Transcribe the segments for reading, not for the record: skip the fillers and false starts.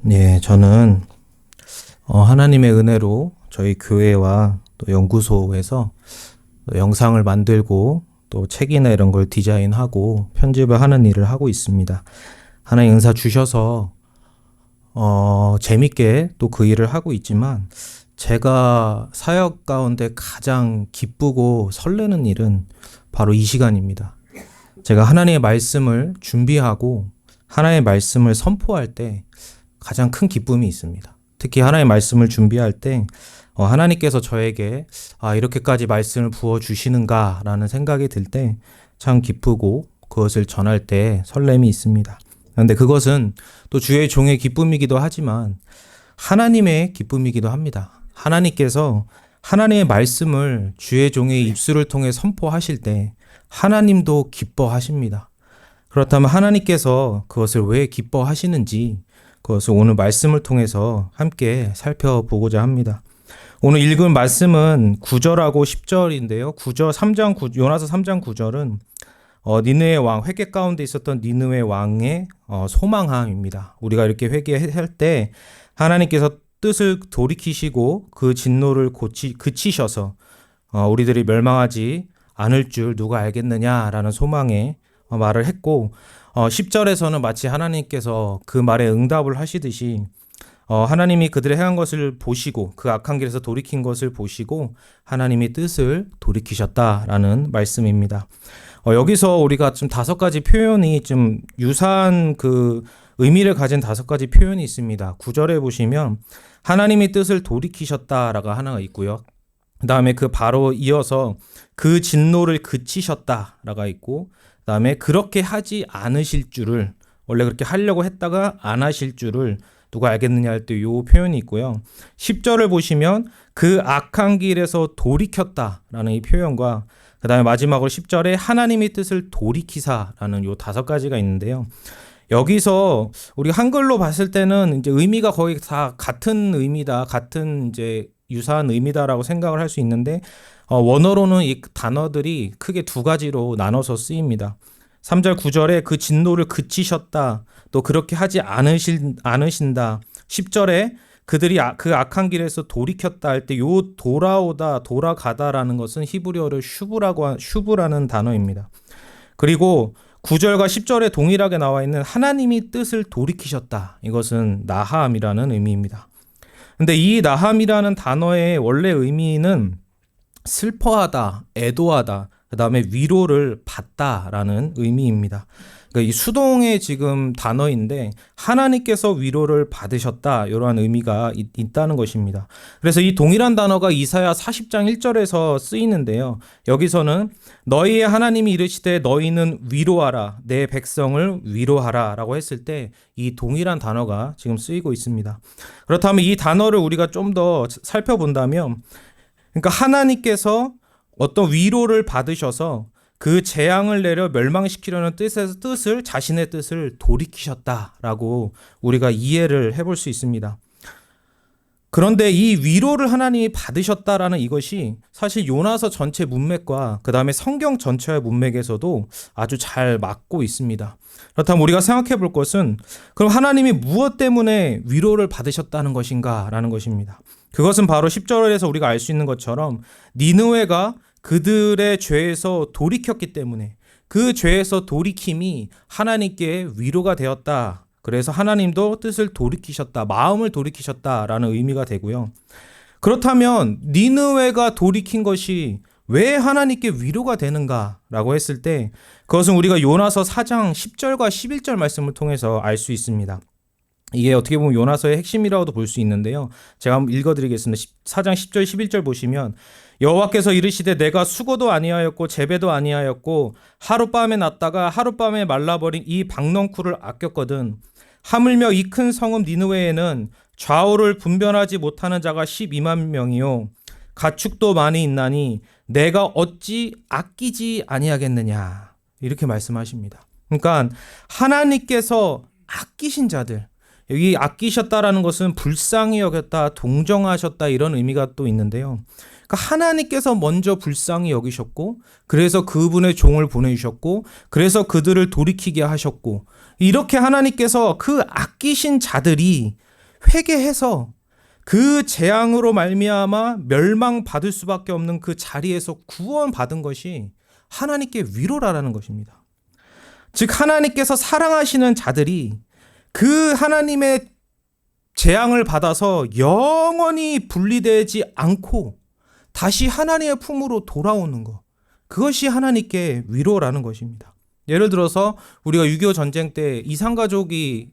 네, 저는 하나님의 은혜로 저희 교회와 또 연구소에서 또 영상을 만들고 또 책이나 이런 걸 디자인하고 편집을 하는 일을 하고 있습니다. 하나님 은사 주셔서 재밌게 또 그 일을 하고 있지만 제가 사역 가운데 가장 기쁘고 설레는 일은 바로 이 시간입니다. 제가 하나님의 말씀을 준비하고 하나님의 말씀을 선포할 때 가장 큰 기쁨이 있습니다. 특히 하나님의 말씀을 준비할 때 하나님께서 저에게 이렇게까지 말씀을 부어주시는가라는 생각이 들 때 참 기쁘고 그것을 전할 때 설렘이 있습니다. 그런데 그것은 또 주의 종의 기쁨이기도 하지만 하나님의 기쁨이기도 합니다. 하나님께서 하나님의 말씀을 주의 종의 입술을 통해 선포하실 때 하나님도 기뻐하십니다. 그렇다면 하나님께서 그것을 왜 기뻐하시는지 그것을 오늘 말씀을 통해서 함께 살펴보고자 합니다. 오늘 읽은 말씀은 9절하고 10절인데요. 9절 요나서 3장 9절은 니느웨 왕, 회개 가운데 있었던 니느웨 왕의 소망함입니다. 우리가 이렇게 회개할 때 하나님께서 뜻을 돌이키시고 그 진노를 그치셔서 우리들이 멸망하지 않을 줄 누가 알겠느냐라는 소망에 말을 했고 10절에서는 마치 하나님께서 그 말에 응답을 하시듯이 하나님이 그들의 행한 것을 보시고 그 악한 길에서 돌이킨 것을 보시고 하나님이 뜻을 돌이키셨다라는 말씀입니다. 여기서 우리가 좀 5가지 표현이 좀 유사한 그 의미를 가진 5가지 표현이 있습니다. 9절에 보시면 하나님이 뜻을 돌이키셨다라가 하나가 있고요. 그 다음에 그 바로 이어서 그 진노를 그치셨다라가 있고 그 다음에 그렇게 하지 않으실 줄을 원래 그렇게 하려고 했다가 안 하실 줄을 누가 알겠느냐 할 때 이 표현이 있고요. 10절을 보시면 그 악한 길에서 돌이켰다라는 이 표현과 그 다음에 마지막으로 10절에 하나님의 뜻을 돌이키사라는 이 5가지가 있는데요. 여기서 우리 한글로 봤을 때는 이제 의미가 거의 다 같은 의미다, 같은 이제 유사한 의미다라고 생각을 할 수 있는데 원어로는 이 단어들이 크게 2가지로 나눠서 쓰입니다. 3절 9절에 그 진노를 그치셨다, 또 그렇게 하지 않으신다. 10절에 그들이 그 악한 길에서 돌이켰다 할 때 요 돌아오다, 돌아가다라는 것은 히브리어를 슈브라는 단어입니다. 그리고 9절과 10절에 동일하게 나와 있는 하나님이 뜻을 돌이키셨다. 이것은 나함이라는 의미입니다. 근데 이 나함이라는 단어의 원래 의미는 슬퍼하다, 애도하다, 그 다음에 위로를 받다라는 의미입니다. 그러니까 이 수동의 지금 단어인데 하나님께서 위로를 받으셨다 이러한 의미가 있다는 것입니다. 그래서 이 동일한 단어가 이사야 40장 1절에서 쓰이는데요. 여기서는 너희의 하나님이 이르시되 너희는 위로하라, 내 백성을 위로하라 라고 했을 때 이 동일한 단어가 지금 쓰이고 있습니다. 그렇다면 이 단어를 우리가 좀 더 살펴본다면 그러니까 하나님께서 어떤 위로를 받으셔서 그 재앙을 내려 멸망시키려는 뜻을 자신의 뜻을 돌이키셨다라고 우리가 이해를 해볼 수 있습니다. 그런데 이 위로를 하나님이 받으셨다라는 이것이 사실 요나서 전체 문맥과 그 다음에 성경 전체의 문맥에서도 아주 잘 맞고 있습니다. 그렇다면 우리가 생각해 볼 것은 그럼 하나님이 무엇 때문에 위로를 받으셨다는 것인가 라는 것입니다. 그것은 바로 10절에서 우리가 알 수 있는 것처럼 니느웨가 그들의 죄에서 돌이켰기 때문에 그 죄에서 돌이킴이 하나님께 위로가 되었다. 그래서 하나님도 뜻을 돌이키셨다, 마음을 돌이키셨다라는 의미가 되고요. 그렇다면 니느웨가 돌이킨 것이 왜 하나님께 위로가 되는가라고 했을 때 그것은 우리가 요나서 4장 10절과 11절 말씀을 통해서 알 수 있습니다. 이게 어떻게 보면 요나서의 핵심이라고도 볼 수 있는데요. 제가 한번 읽어드리겠습니다. 4장 10절 11절 보시면 여호와께서 이르시되 내가 수고도 아니하였고 재배도 아니하였고 하룻밤에 났다가 하룻밤에 말라버린 이 박넝쿨을 아꼈거든. 하물며 이 큰 성읍 니느웨에는 좌우를 분별하지 못하는 자가 12만 명이요 가축도 많이 있나니 내가 어찌 아끼지 아니하겠느냐 이렇게 말씀하십니다. 그러니까 하나님께서 아끼신 자들, 여기 아끼셨다라는 것은 불쌍히 여겼다, 동정하셨다 이런 의미가 또 있는데요. 그러니까 하나님께서 먼저 불쌍히 여기셨고 그래서 그분의 종을 보내주셨고 그래서 그들을 돌이키게 하셨고 이렇게 하나님께서 그 아끼신 자들이 회개해서 그 재앙으로 말미암아 멸망받을 수밖에 없는 그 자리에서 구원받은 것이 하나님께 위로라는 것입니다. 즉 하나님께서 사랑하시는 자들이 그 하나님의 재앙을 받아서 영원히 분리되지 않고 다시 하나님의 품으로 돌아오는 것, 그것이 하나님께 위로라는 것입니다. 예를 들어서 우리가 6.25 전쟁 때 이산가족이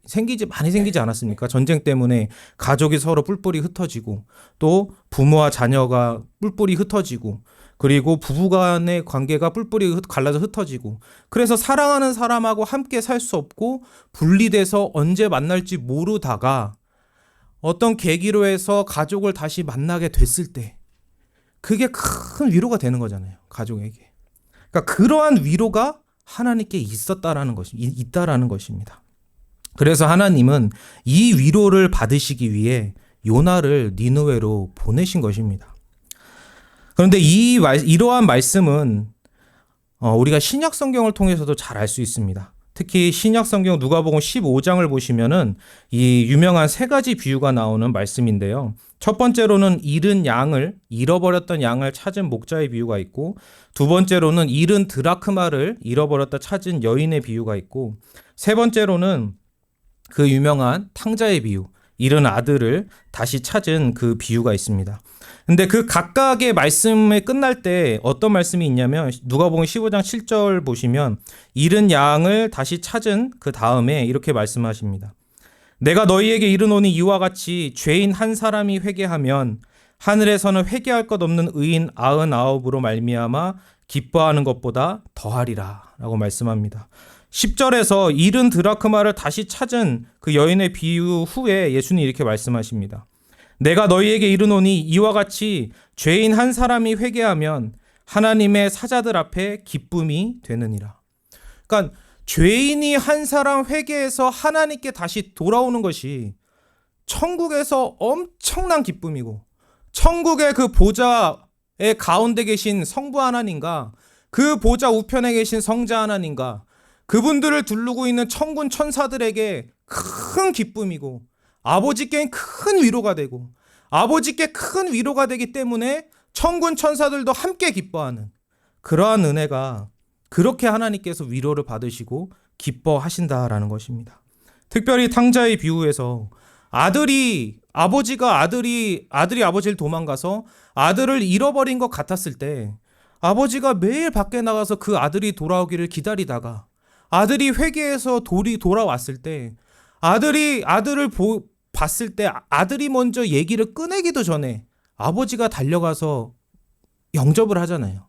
많이 생기지 않았습니까? 전쟁 때문에 가족이 서로 뿔뿔이 흩어지고 또 부모와 자녀가 뿔뿔이 흩어지고 그리고 부부간의 관계가 뿔뿔이 갈라져 흩어지고 그래서 사랑하는 사람하고 함께 살 수 없고 분리돼서 언제 만날지 모르다가 어떤 계기로 해서 가족을 다시 만나게 됐을 때 그게 큰 위로가 되는 거잖아요. 가족에게. 그러니까 그러한 위로가 하나님께 있다라는 것입니다. 그래서 하나님은 이 위로를 받으시기 위해 요나를 니느웨로 보내신 것입니다. 그런데 이러한 말씀은 우리가 신약 성경을 통해서도 잘 알 수 있습니다. 특히 신약 성경 누가복음 15장을 보시면은 이 유명한 세 가지 비유가 나오는 말씀인데요. 첫 번째로는 잃어버렸던 양을 찾은 목자의 비유가 있고, 두 번째로는 잃은 드라크마를 잃어버렸다 찾은 여인의 비유가 있고, 세 번째로는 그 유명한 탕자의 비유, 잃은 아들을 다시 찾은 그 비유가 있습니다. 근데 그 각각의 말씀에 끝날 때 어떤 말씀이 있냐면 누가복음 15장 7절 보시면 잃은 양을 다시 찾은 그 다음에 이렇게 말씀하십니다. 내가 너희에게 이르노니 이와 같이 죄인 한 사람이 회개하면 하늘에서는 회개할 것 없는 의인 99으로 말미암아 기뻐하는 것보다 더하리라 라고 말씀합니다. 10절에서 잃은 드라크마를 다시 찾은 그 여인의 비유 후에 예수님이 이렇게 말씀하십니다. 내가 너희에게 이르노니 이와 같이 죄인 한 사람이 회개하면 하나님의 사자들 앞에 기쁨이 되느니라. 그러니까 죄인이 한 사람 회개해서 하나님께 다시 돌아오는 것이 천국에서 엄청난 기쁨이고 천국의 그 보좌의 가운데 계신 성부 하나님과 그 보좌 우편에 계신 성자 하나님과 그분들을 두르고 있는 천군 천사들에게 큰 기쁨이고 아버지께 큰 위로가 되고 아버지께 큰 위로가 되기 때문에 천군 천사들도 함께 기뻐하는 그러한 은혜가 그렇게 하나님께서 위로를 받으시고 기뻐하신다라는 것입니다. 특별히 탕자의 비유에서 아들이 아버지를 도망가서 아들을 잃어버린 것 같았을 때 아버지가 매일 밖에 나가서 그 아들이 돌아오기를 기다리다가 아들이 회개해서 돌아왔을 때 아들을 봤을 때 아들이 먼저 얘기를 꺼내기도 전에 아버지가 달려가서 영접을 하잖아요.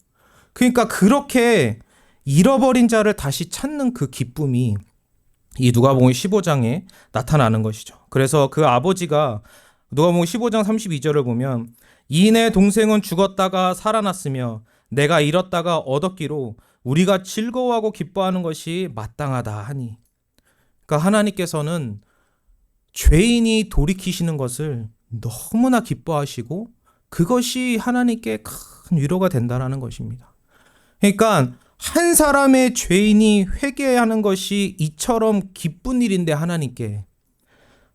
그러니까 그렇게 잃어버린 자를 다시 찾는 그 기쁨이 이 누가복음 15장에 나타나는 것이죠. 그래서 그 아버지가 누가복음 15장 32절을 보면 이내 동생은 죽었다가 살아났으며 내가 잃었다가 얻었기로 우리가 즐거워하고 기뻐하는 것이 마땅하다 하니. 그러니까 하나님께서는 죄인이 돌이키시는 것을 너무나 기뻐하시고 그것이 하나님께 큰 위로가 된다는 것입니다. 그러니까 한 사람의 죄인이 회개하는 것이 이처럼 기쁜 일인데 하나님께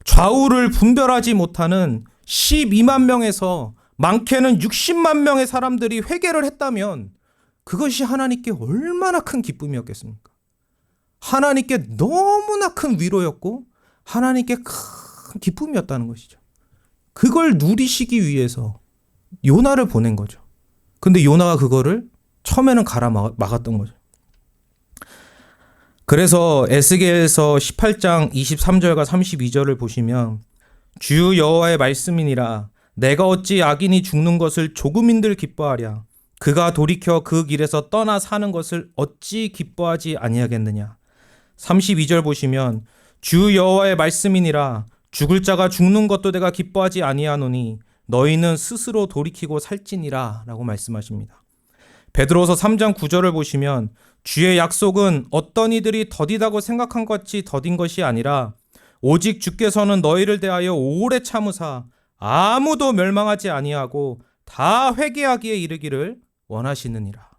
좌우를 분별하지 못하는 12만 명에서 많게는 60만 명의 사람들이 회개를 했다면 그것이 하나님께 얼마나 큰 기쁨이었겠습니까? 하나님께 너무나 큰 위로였고 하나님께 큰 기쁨이었다는 것이죠. 그걸 누리시기 위해서 요나를 보낸 거죠. 근데 요나가 그거를 처음에는 막았던 거죠. 그래서 에스겔서 18장 23절과 32절을 보시면 주 여호와의 말씀이니라 내가 어찌 악인이 죽는 것을 조금인들 기뻐하랴 그가 돌이켜 그 길에서 떠나 사는 것을 어찌 기뻐하지 아니하겠느냐. 32절 보시면 주 여호와의 말씀이니라 죽을 자가 죽는 것도 내가 기뻐하지 아니하노니 너희는 스스로 돌이키고 살지니라 라고 말씀하십니다. 베드로서 3장 9절을 보시면 주의 약속은 어떤 이들이 더디다고 생각한 것 같이 더딘 것이 아니라 오직 주께서는 너희를 대하여 오래 참으사 아무도 멸망하지 아니하고 다 회개하기에 이르기를 원하시느니라.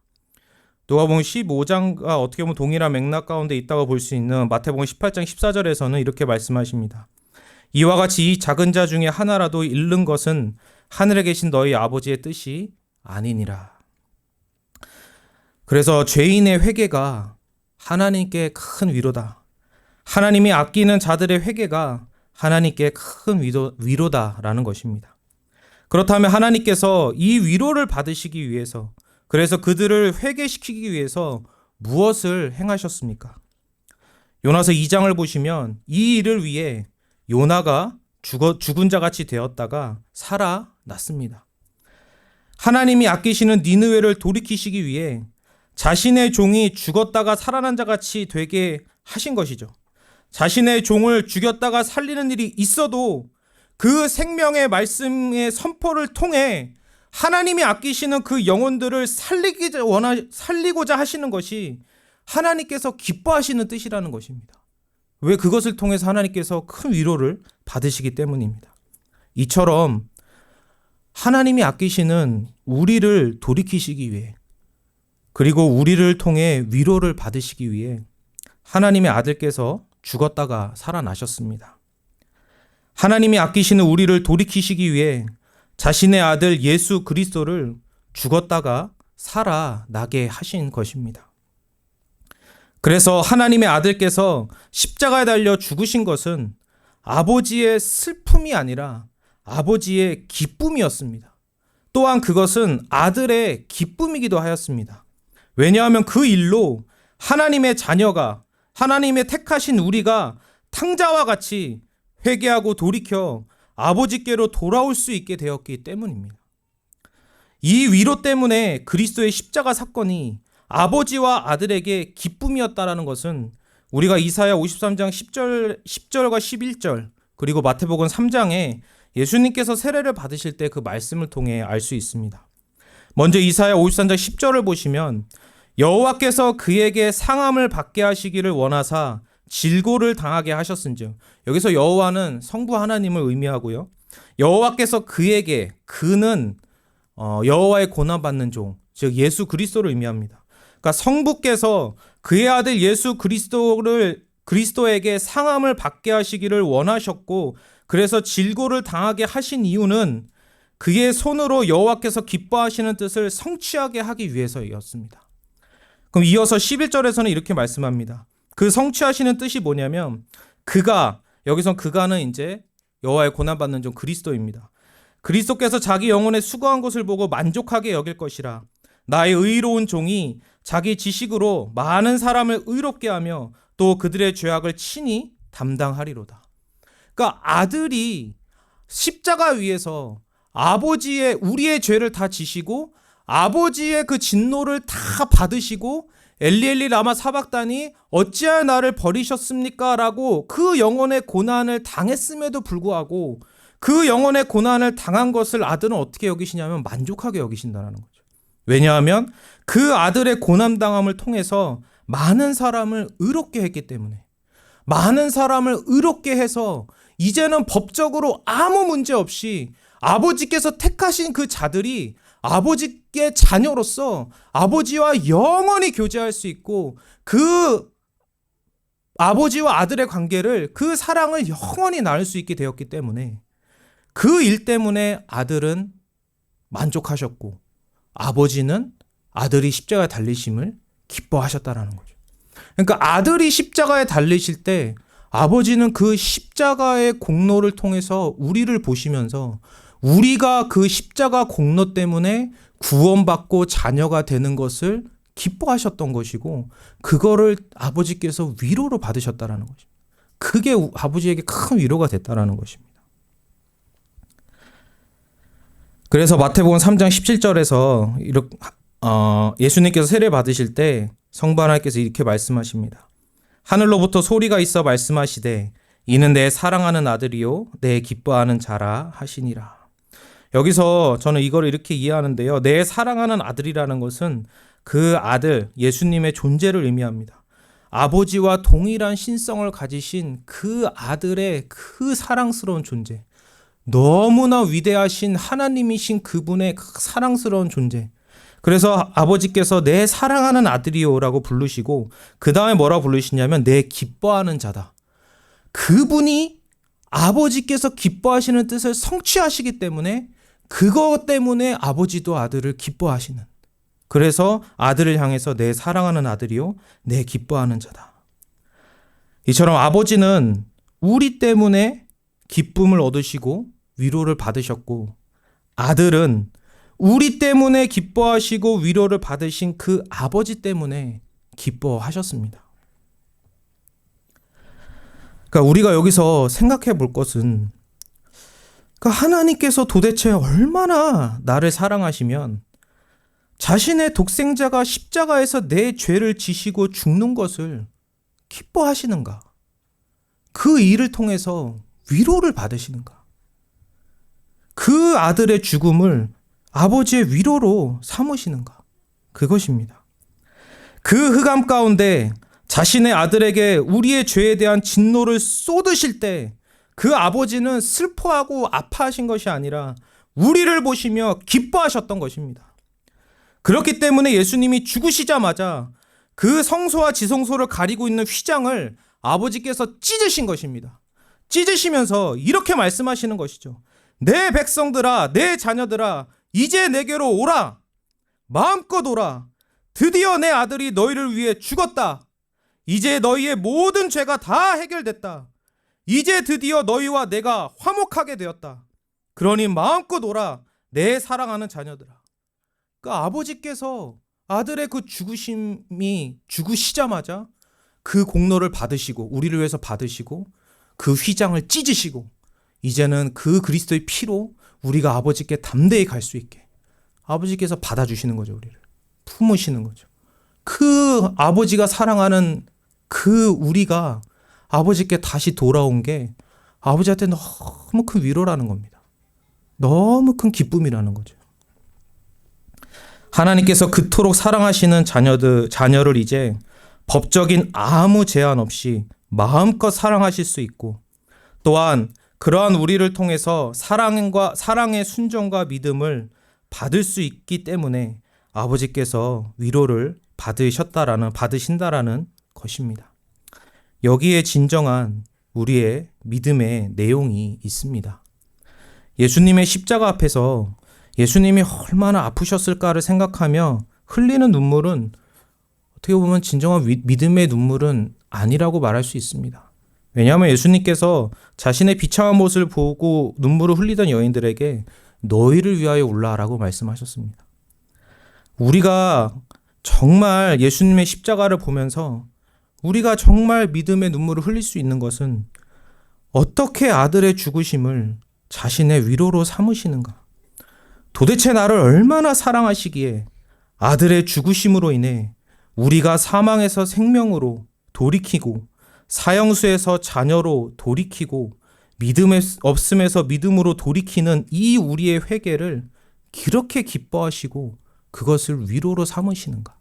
누가복음 15장과 어떻게 보면 동일한 맥락 가운데 있다고 볼 수 있는 마태복음 18장 14절에서는 이렇게 말씀하십니다. 이와 같이 이 작은 자 중에 하나라도 잃는 것은 하늘에 계신 너희 아버지의 뜻이 아니니라. 그래서 죄인의 회개가 하나님께 큰 위로다. 하나님이 아끼는 자들의 회개가 하나님께 큰 위로다라는 것입니다. 그렇다면 하나님께서 이 위로를 받으시기 위해서, 그래서 그들을 회개시키기 위해서 무엇을 행하셨습니까? 요나서 2장을 보시면 이 일을 위해 요나가 죽은 자같이 되었다가 살아났습니다. 하나님이 아끼시는 니느웨를 돌이키시기 위해 자신의 종이 죽었다가 살아난 자같이 되게 하신 것이죠. 자신의 종을 죽였다가 살리는 일이 있어도 그 생명의 말씀의 선포를 통해 하나님이 아끼시는 그 영혼들을 살리고자 하시는 것이 하나님께서 기뻐하시는 뜻이라는 것입니다. 왜? 그것을 통해서 하나님께서 큰 위로를 받으시기 때문입니다. 이처럼 하나님이 아끼시는 우리를 돌이키시기 위해, 그리고 우리를 통해 위로를 받으시기 위해 하나님의 아들께서 죽었다가 살아나셨습니다. 하나님이 아끼시는 우리를 돌이키시기 위해 자신의 아들 예수 그리스도를 죽었다가 살아나게 하신 것입니다. 그래서 하나님의 아들께서 십자가에 달려 죽으신 것은 아버지의 슬픔이 아니라 아버지의 기쁨이었습니다. 또한 그것은 아들의 기쁨이기도 하였습니다. 왜냐하면 그 일로 하나님의 자녀가, 하나님의 택하신 우리가 탕자와 같이 회개하고 돌이켜 아버지께로 돌아올 수 있게 되었기 때문입니다. 이 위로 때문에 그리스도의 십자가 사건이 아버지와 아들에게 기쁨이었다라는 것은 우리가 이사야 53장 10절과 11절, 그리고 마태복음 3장에 예수님께서 세례를 받으실 때 그 말씀을 통해 알 수 있습니다. 먼저 이사야 53장 10절을 보시면 여호와께서 그에게 상함을 받게 하시기를 원하사 질고를 당하게 하셨은즉, 여기서 여호와는 성부 하나님을 의미하고요. 여호와께서 그에게, 그는 여호와의 고난받는 종, 즉 예수 그리스도를 의미합니다. 그러니까 성부께서 그의 아들 예수 그리스도에게 상함을 받게 하시기를 원하셨고, 그래서 질고를 당하게 하신 이유는 그의 손으로 여호와께서 기뻐하시는 뜻을 성취하게 하기 위해서였습니다. 그럼 이어서 11절에서는 이렇게 말씀합니다. 그 성취하시는 뜻이 뭐냐면, 여기서 그가는 이제 여호와의 고난받는 종 그리스도입니다. 그리스도께서 자기 영혼에 수고한 것을 보고 만족하게 여길 것이라. 나의 의로운 종이 자기 지식으로 많은 사람을 의롭게 하며 또 그들의 죄악을 친히 담당하리로다. 그러니까 아들이 십자가 위에서 우리의 죄를 다 지시고 아버지의 그 진노를 다 받으시고 엘리 라마 사박다니 어찌하여 나를 버리셨습니까? 라고 그 영혼의 고난을 당했음에도 불구하고 그 영혼의 고난을 당한 것을 아들은 어떻게 여기시냐면 만족하게 여기신다는 거죠. 왜냐하면 그 아들의 고난당함을 통해서 많은 사람을 의롭게 했기 때문에, 많은 사람을 의롭게 해서 이제는 법적으로 아무 문제 없이 아버지께서 택하신 그 자들이 아버지의 자녀로서 아버지와 영원히 교제할 수 있고, 그 아버지와 아들의 관계를, 그 사랑을 영원히 나눌 수 있게 되었기 때문에 그 일 때문에 아들은 만족하셨고 아버지는 아들이 십자가에 달리심을 기뻐하셨다라는 거죠. 그러니까 아들이 십자가에 달리실 때 아버지는 그 십자가의 공로를 통해서 우리를 보시면서 우리가 그 십자가 공로 때문에 구원받고 자녀가 되는 것을 기뻐하셨던 것이고, 그거를 아버지께서 위로로 받으셨다라는 거죠. 그게 아버지에게 큰 위로가 됐다라는 것입니다. 그래서 마태복음 3장 17절에서 예수님께서 세례 받으실 때 성부 하나님께서 이렇게 말씀하십니다. 하늘로부터 소리가 있어 말씀하시되 이는 내 사랑하는 아들이요 내 기뻐하는 자라 하시니라. 여기서 저는 이걸 이렇게 이해하는데요. 내 사랑하는 아들이라는 것은 그 아들 예수님의 존재를 의미합니다. 아버지와 동일한 신성을 가지신 그 아들의 그 사랑스러운 존재, 너무나 위대하신 하나님이신 그분의 그 사랑스러운 존재. 그래서 아버지께서 내 사랑하는 아들이요라고 부르시고 그 다음에 뭐라고 부르시냐면 내 기뻐하는 자다. 그분이 아버지께서 기뻐하시는 뜻을 성취하시기 때문에 그것 때문에 아버지도 아들을 기뻐하시는, 그래서 아들을 향해서 내 사랑하는 아들이요 내 기뻐하는 자다. 이처럼 아버지는 우리 때문에 기쁨을 얻으시고 위로를 받으셨고, 아들은 우리 때문에 기뻐하시고 위로를 받으신 그 아버지 때문에 기뻐하셨습니다. 그러니까 우리가 여기서 생각해 볼 것은, 그러니까 하나님께서 도대체 얼마나 나를 사랑하시면 자신의 독생자가 십자가에서 내 죄를 지시고 죽는 것을 기뻐하시는가? 그 일을 통해서 위로를 받으시는가? 그 아들의 죽음을 아버지의 위로로 삼으시는가? 그것입니다. 그 흑암 가운데 자신의 아들에게 우리의 죄에 대한 진노를 쏟으실 때 그 아버지는 슬퍼하고 아파하신 것이 아니라 우리를 보시며 기뻐하셨던 것입니다. 그렇기 때문에 예수님이 죽으시자마자 그 성소와 지성소를 가리고 있는 휘장을 아버지께서 찢으신 것입니다. 찢으시면서 이렇게 말씀하시는 것이죠. 내 백성들아, 내 자녀들아, 이제 내게로 오라. 마음껏 오라. 드디어 내 아들이 너희를 위해 죽었다. 이제 너희의 모든 죄가 다 해결됐다. 이제 드디어 너희와 내가 화목하게 되었다. 그러니 마음껏 오라. 내 사랑하는 자녀들아. 그러니까 아버지께서 아들의 그 죽으시자마자 그 공로를 받으시고 우리를 위해서 받으시고 그 휘장을 찢으시고 이제는 그 그리스도의 피로 우리가 아버지께 담대히 갈 수 있게 아버지께서 받아주시는 거죠. 우리를 품으시는 거죠. 그 아버지가 사랑하는 그 우리가 아버지께 다시 돌아온 게 아버지한테 너무 큰 위로라는 겁니다. 너무 큰 기쁨이라는 거죠. 하나님께서 그토록 사랑하시는 자녀를 이제 법적인 아무 제한 없이 마음껏 사랑하실 수 있고, 또한 그러한 우리를 통해서 사랑의 순종과 믿음을 받을 수 있기 때문에 아버지께서 위로를 받으신다라는 것입니다. 여기에 진정한 우리의 믿음의 내용이 있습니다. 예수님의 십자가 앞에서 예수님이 얼마나 아프셨을까를 생각하며 흘리는 눈물은 어떻게 보면 진정한 믿음의 눈물은 아니라고 말할 수 있습니다. 왜냐하면 예수님께서 자신의 비참한 모습을 보고 눈물을 흘리던 여인들에게 너희를 위하여 올라라고 말씀하셨습니다. 우리가 정말 예수님의 십자가를 보면서 우리가 정말 믿음의 눈물을 흘릴 수 있는 것은 어떻게 아들의 죽으심을 자신의 위로로 삼으시는가? 도대체 나를 얼마나 사랑하시기에 아들의 죽으심으로 인해 우리가 사망에서 생명으로 돌이키고 사형수에서 자녀로 돌이키고 믿음의 없음에서 믿음으로 돌이키는 이 우리의 회개를 그렇게 기뻐하시고 그것을 위로로 삼으시는가?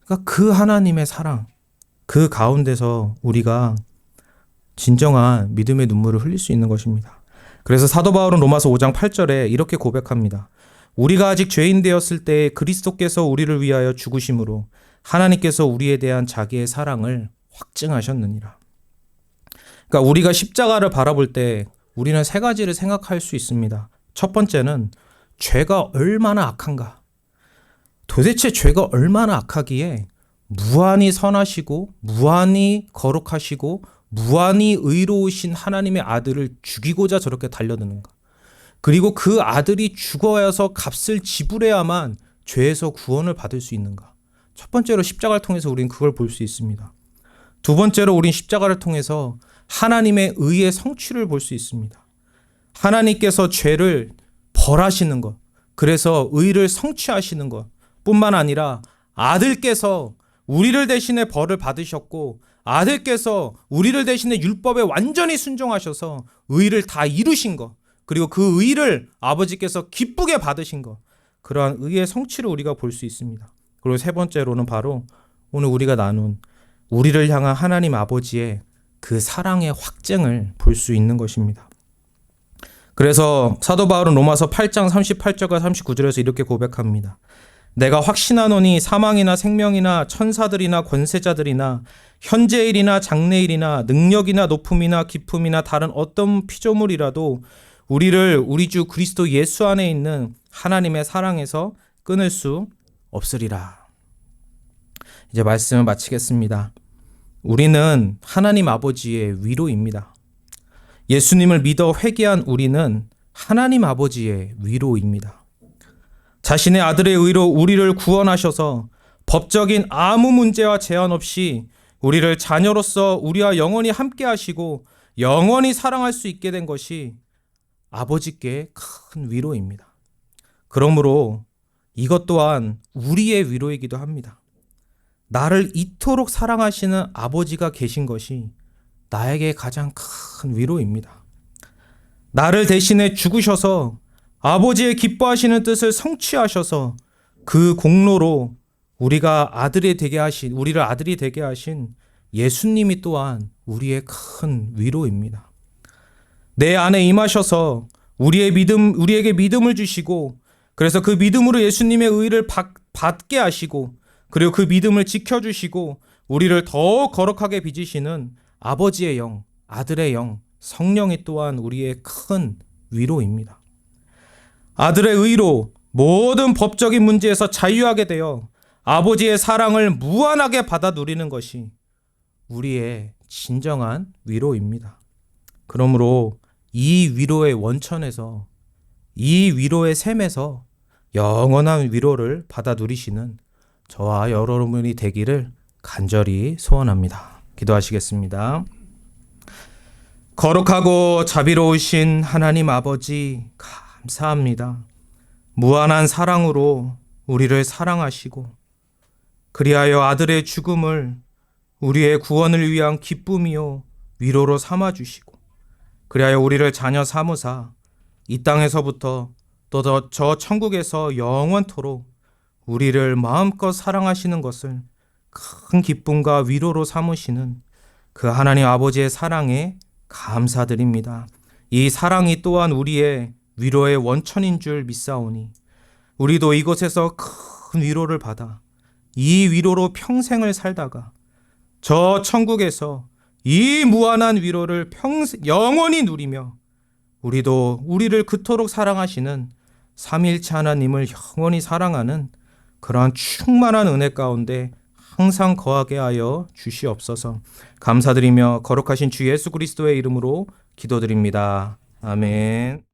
그러니까 그 하나님의 사랑, 그 가운데서 우리가 진정한 믿음의 눈물을 흘릴 수 있는 것입니다. 그래서 사도 바울은 로마서 5장 8절에 이렇게 고백합니다. 우리가 아직 죄인 되었을 때 그리스도께서 우리를 위하여 죽으심으로 하나님께서 우리에 대한 자기의 사랑을 확증하셨느니라. 그러니까 우리가 십자가를 바라볼 때 우리는 세 가지를 생각할 수 있습니다. 첫 번째는 죄가 얼마나 악한가. 도대체 죄가 얼마나 악하기에 무한히 선하시고 무한히 거룩하시고 무한히 의로우신 하나님의 아들을 죽이고자 저렇게 달려드는가. 그리고 그 아들이 죽어야서 값을 지불해야만 죄에서 구원을 받을 수 있는가. 첫 번째로 십자가를 통해서 우리는 그걸 볼 수 있습니다. 두 번째로 우린 십자가를 통해서 하나님의 의의 성취를 볼 수 있습니다. 하나님께서 죄를 벌하시는 것, 그래서 의를 성취하시는 것 뿐만 아니라 아들께서 우리를 대신해 벌을 받으셨고 아들께서 우리를 대신해 율법에 완전히 순종하셔서 의를 다 이루신 것, 그리고 그 의를 아버지께서 기쁘게 받으신 것, 그러한 의의 성취를 우리가 볼 수 있습니다. 그리고 세 번째로는 바로 오늘 우리가 나눈 우리를 향한 하나님 아버지의 그 사랑의 확증을 볼 수 있는 것입니다. 그래서 사도 바울은 로마서 8장 38절과 39절에서 이렇게 고백합니다. 내가 확신하노니 사망이나 생명이나 천사들이나 권세자들이나 현재일이나 장래일이나 능력이나 높음이나 깊음이나 다른 어떤 피조물이라도 우리를 우리 주 그리스도 예수 안에 있는 하나님의 사랑에서 끊을 수 없으리라. 이제 말씀을 마치겠습니다. 우리는 하나님 아버지의 위로입니다. 예수님을 믿어 회개한 우리는 하나님 아버지의 위로입니다. 자신의 아들의 의로 우리를 구원하셔서 법적인 아무 문제와 제한 없이 우리를 자녀로서 우리와 영원히 함께 하시고 영원히 사랑할 수 있게 된 것이 아버지께 큰 위로입니다. 그러므로 이것 또한 우리의 위로이기도 합니다. 나를 이토록 사랑하시는 아버지가 계신 것이 나에게 가장 큰 위로입니다. 나를 대신해 죽으셔서 아버지의 기뻐하시는 뜻을 성취하셔서 그 공로로 우리를 아들이 되게 하신 예수님이 또한 우리의 큰 위로입니다. 내 안에 임하셔서 우리에게 믿음을 주시고 그래서 그 믿음으로 예수님의 의를 받게 하시고 그리고 그 믿음을 지켜주시고 우리를 더 거룩하게 빚으시는 아버지의 영, 아들의 영, 성령이 또한 우리의 큰 위로입니다. 아들의 의로 모든 법적인 문제에서 자유하게 되어 아버지의 사랑을 무한하게 받아 누리는 것이 우리의 진정한 위로입니다. 그러므로 이 위로의 원천에서, 이 위로의 샘에서 영원한 위로를 받아 누리시는 저와 여러분이 되기를 간절히 소원합니다. 기도하시겠습니다. 거룩하고 자비로우신 하나님 아버지, 감사합니다. 무한한 사랑으로 우리를 사랑하시고 그리하여 아들의 죽음을 우리의 구원을 위한 기쁨이요 위로로 삼아주시고 그리하여 우리를 자녀 삼으사 이 땅에서부터 또 저 천국에서 영원토록 우리를 마음껏 사랑하시는 것을 큰 기쁨과 위로로 삼으시는 그 하나님 아버지의 사랑에 감사드립니다. 이 사랑이 또한 우리의 위로의 원천인 줄 믿사오니 우리도 이곳에서 큰 위로를 받아 이 위로로 평생을 살다가 저 천국에서 이 무한한 위로를 영원히 누리며 우리도 우리를 그토록 사랑하시는 삼위일체 하나님을 영원히 사랑하는 그러한 충만한 은혜 가운데 항상 거하게 하여 주시옵소서. 감사드리며 거룩하신 주 예수 그리스도의 이름으로 기도드립니다. 아멘.